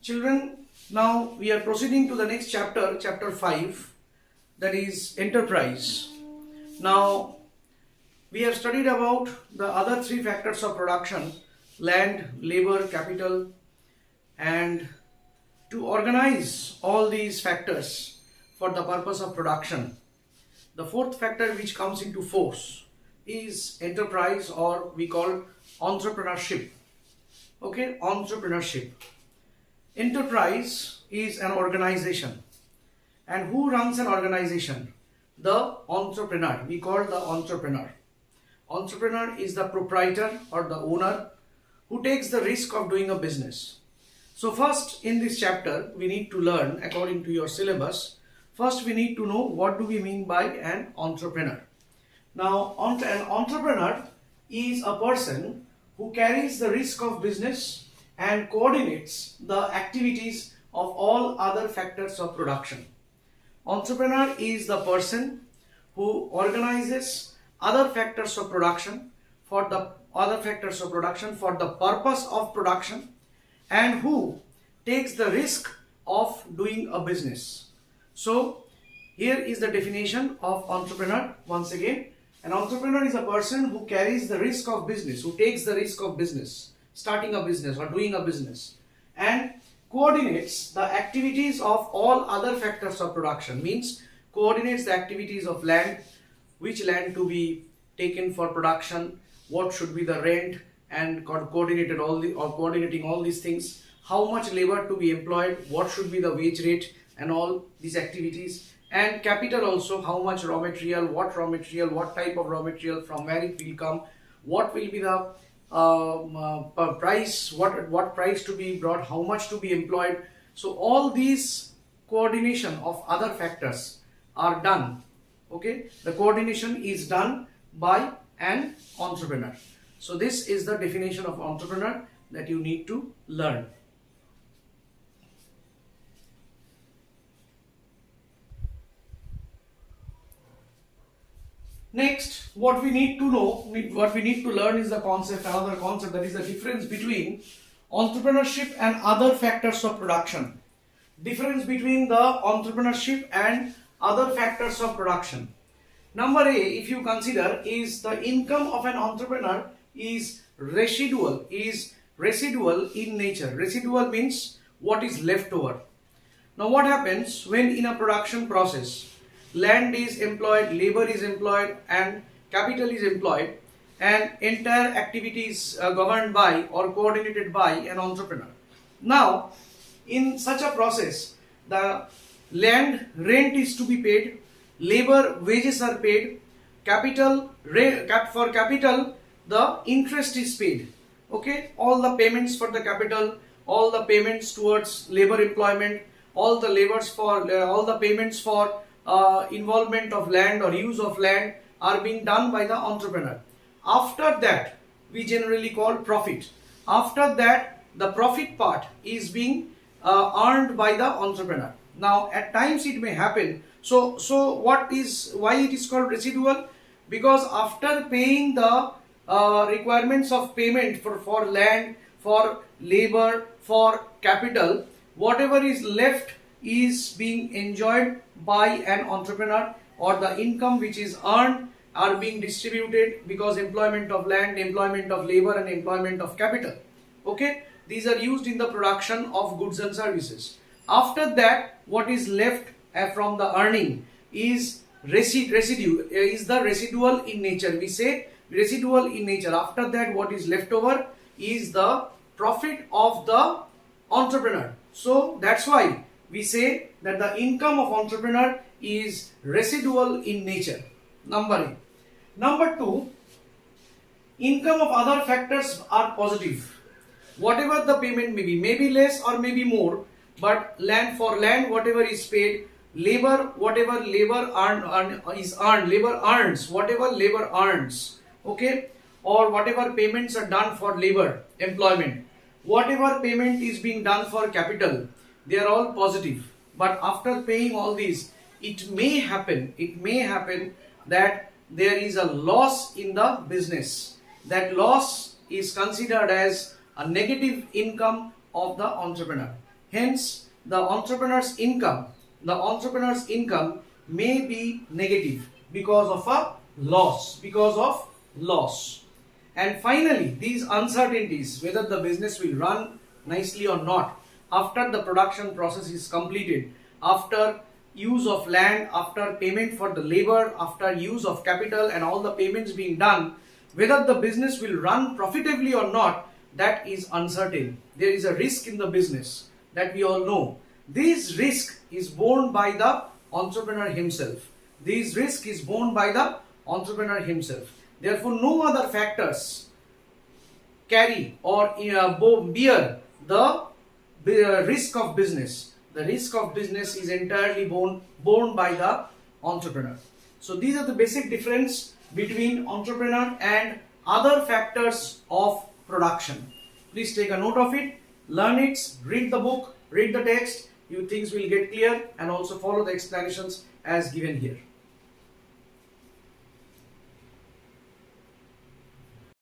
Children, now we are proceeding to the next chapter, chapter 5, that is enterprise. Now, we have studied about the other three factors of production: land, labor, capital, and to organize all these factors for the purpose of production. The fourth factor which comes into force is enterprise, or we call entrepreneurship. Okay, entrepreneurship. Enterprise is an organization. And who runs an organization? The entrepreneur. We call the entrepreneur. Entrepreneur is the proprietor or the owner who takes the risk of doing a business. So first in this chapter we need to learn, according to your syllabus, first we need to know what do we mean by an entrepreneur. Now an entrepreneur is a person who carries the risk of business and coordinates the activities of all other factors of production. Entrepreneur is the person who organizes other factors of production for the purpose of production, and who takes the risk of doing a business. So here is the definition of entrepreneur once again. An entrepreneur is a person who carries the risk of business, who takes the risk of business, starting a business or doing a business, and coordinates the activities of all other factors of production. Means coordinates the activities of land, which land to be taken for production, what should be the rent, and coordinating all these things, how much labor to be employed, what should be the wage rate, and all these activities. And capital also, how much raw material, what type of raw material, from where it will come, what will be the price, what price to be brought, how much to be employed. So all these coordination of other factors are done. Okay, the coordination is done by an entrepreneur. So this is the definition of entrepreneur that you need to learn. Next, what we need to learn is the another concept, that is the difference between entrepreneurship and other factors of production. Difference between the entrepreneurship and other factors of production. Number A, if you consider, is the income of an entrepreneur is residual in nature. Residual means what is left over. Now what happens when in a production process land is employed, labor is employed, and capital is employed, and entire activity is governed by or coordinated by an entrepreneur. Now, in such a process, the land rent is to be paid, labor wages are paid, for capital the interest is paid. Okay, all the payments for the capital, all the payments towards labor employment, all the payments for involvement of land or use of land are being done by the entrepreneur. After that, we generally call profit. After that, the profit part is being earned by the entrepreneur. Now, at times it may happen. So why it is called residual? Because after paying the requirements of payment for land, for labor, for capital, whatever is left is being enjoyed by an entrepreneur, or the income which is earned are being distributed because employment of land, employment of labor, and employment of capital. Okay, these are used in the production of goods and services. After that, what is left from the earning is residue, is the residual in nature. We say residual in nature. After that, what is left over is the profit of the entrepreneur. So that's why we say that the income of entrepreneur is residual in nature. Number A. Number 2, income of other factors are positive. Whatever the payment may be less or may be more, but for land whatever is paid, labor whatever labor earns whatever labor earns. Okay, or whatever payments are done for labor employment, whatever payment is being done for capital, they are all positive. But after paying all these, it may happen that there is a loss in the business. That loss is considered as a negative income of the entrepreneur. Hence, the entrepreneur's income may be negative because of a loss. And finally, these uncertainties, whether the business will run nicely or not, after the production process is completed, after use of land, after payment for the labor, after use of capital and all the payments being done, whether the business will run profitably or not, that is uncertain. There is a risk in the business that we all know. This risk is borne by the entrepreneur himself. Therefore, no other factors carry or bear the risk of business. The risk of business is entirely borne by the entrepreneur. So these are the basic difference between entrepreneur and other factors of production. Please take a note of it, learn it, read the book, read the text. Things will get clear, and also follow the explanations as given here.